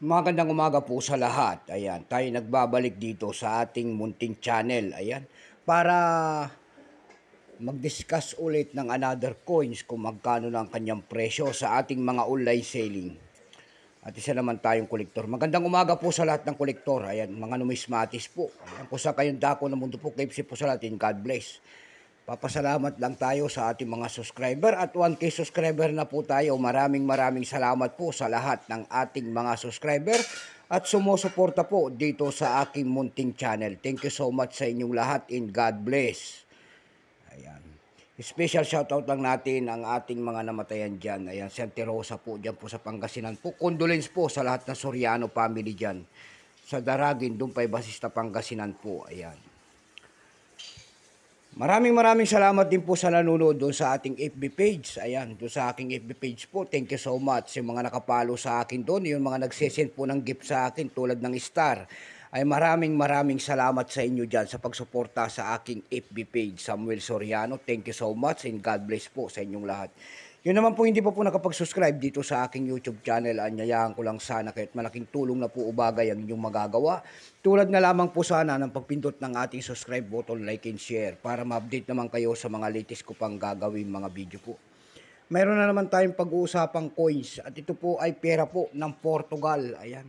Magandang umaga po sa lahat. Ayan, tayo nagbabalik dito sa ating munting channel. Ayan, para mag-discuss ulit ng another coins kung magkano na ang kanyang presyo sa ating mga online selling. At isa naman tayong kolektor. Magandang umaga po sa lahat ng kolektor. Ayan, mga numismatis po. Ayan, kung sa kayong dako ng mundo po, KFC po sa lahat. God bless. Papasalamat lang tayo sa ating mga subscriber at 1K subscriber na po tayo. Maraming salamat po sa lahat ng ating mga subscriber at sumusuporta po dito sa aking munting channel. Thank you so much sa inyong lahat and God bless. Ayan. Special shoutout lang natin ang ating mga namatayan dyan. Ayan, Santa Rosa po dyan po sa Pangasinan po. Condolence po sa lahat ng Soriano family dyan. Sa Daragin, doon pa Basista Pangasinan po. Ayan. Maraming salamat din po sa nanonood doon sa ating FB page. Ayan, doon sa aking FB page po. Thank you so much. Yung mga nakapalo sa akin doon, yung mga nagsesend po ng gift sa akin tulad ng star. Ay maraming salamat sa inyo dyan sa pagsuporta sa aking FB page, Samuel Soriano. Thank you so much and God bless po sa inyong lahat. Yun naman po hindi pa po nakapag-subscribe dito sa aking YouTube channel. Anyayahan ko lang sana kahit malaking tulong na po ubagay ang inyong magagawa. Tulad na lamang po sana ng pagpindot ng ating subscribe button, like and share para ma-update naman kayo sa mga latest ko pang gagawin mga video po. Mayroon na naman tayong pag-uusapang coins at ito po ay pera po ng Portugal. Ayan.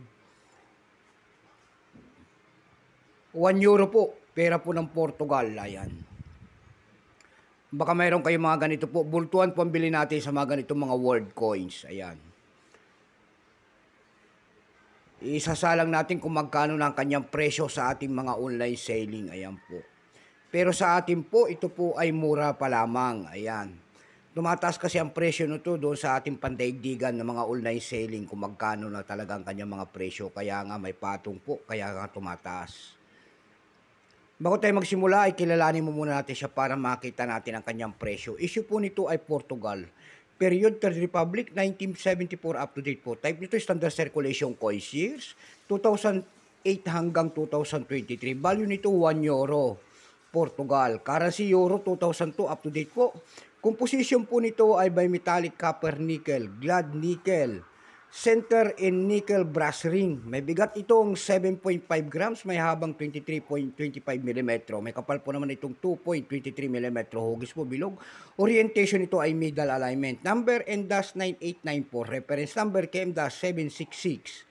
1 euro po, pera po ng Portugal. Ayan. Baka mayroon kayong mga ganito po. Bultuan po ang bilhin natin sa mga ganito mga world coins. Ayan. Isasalang natin kung magkano na ang kanyang presyo sa ating mga online selling. Ayan po. Pero sa atin po, ito po ay mura pa lamang. Ayan. Tumataas kasi ang presyo nito doon sa ating pandaigdigan ng mga online selling kung magkano na talaga ang kanyang mga presyo. Kaya nga may patong po, kaya nga tumataas. Bago tayo magsimula ay kilalanin mo muna natin siya para makita natin ang kanyang presyo. Issue po nito ay Portugal. Period Third Republic 1974 up to date po. Type nito standard circulation coins years 2008 hanggang 2023. Value nito 1 euro. Portugal. Currency euro 2002 up to date po. Composition po nito ay bimetallic copper nickel, glad nickel, center and nickel brass ring. May bigat itong 7.5 grams, may habang 23.25 mm. May kapal po naman itong 2.23 mm. Hugis po bilog. Orientation ito ay middle alignment. Number N-9894. Reference number KM-766.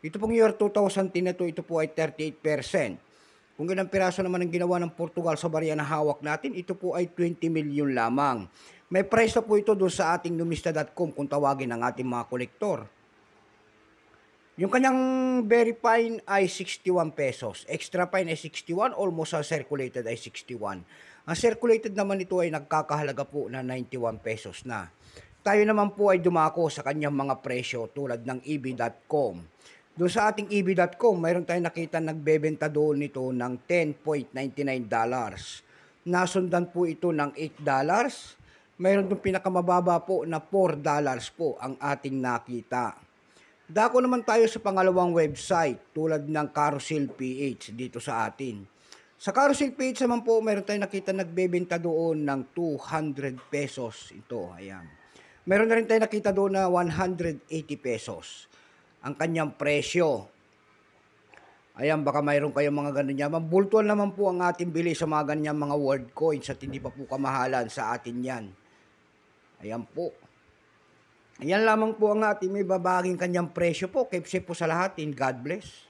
Ito pong year 2010 na ito po ay 38%. Kung ilang piraso naman ang ginawa ng Portugal sa barya na hawak natin, ito po ay 20 million lamang. May price na po ito doon sa ating numista.com kung tawagin ang ating mga kolektor. Yung kanyang very fine ay 61 pesos. Extra fine ay 61. Almost circulated ay 61. Ang circulated naman ito ay nagkakahalaga po na 91 pesos na. Tayo naman po ay dumako sa kanyang mga presyo tulad ng eb.com. Doon sa ating eb.com, mayroon tayong nakita nagbebenta doon nito ng $10.99. Nasundan po ito ng $8. Mayroon itong pinakamababa po na $4 po ang ating nakita. Dako naman tayo sa pangalawang website tulad ng Carousel PH dito sa atin. Sa Carousel PH naman po, mayroon tayong nakita nagbebenta doon ng 200 pesos. Ito, ayan. Mayroon na rin tayong nakita doon na 180 pesos. Ang kanyang presyo. Ayan, baka mayroon kayong mga ganun yan. Bultuan naman po ang ating bili sa mga ganyan mga world coins at hindi pa po kamahalan sa atin yan. Ayan po. Ayan lamang po ang ating may babaging kanyang presyo po. KFC po sa lahat and God bless.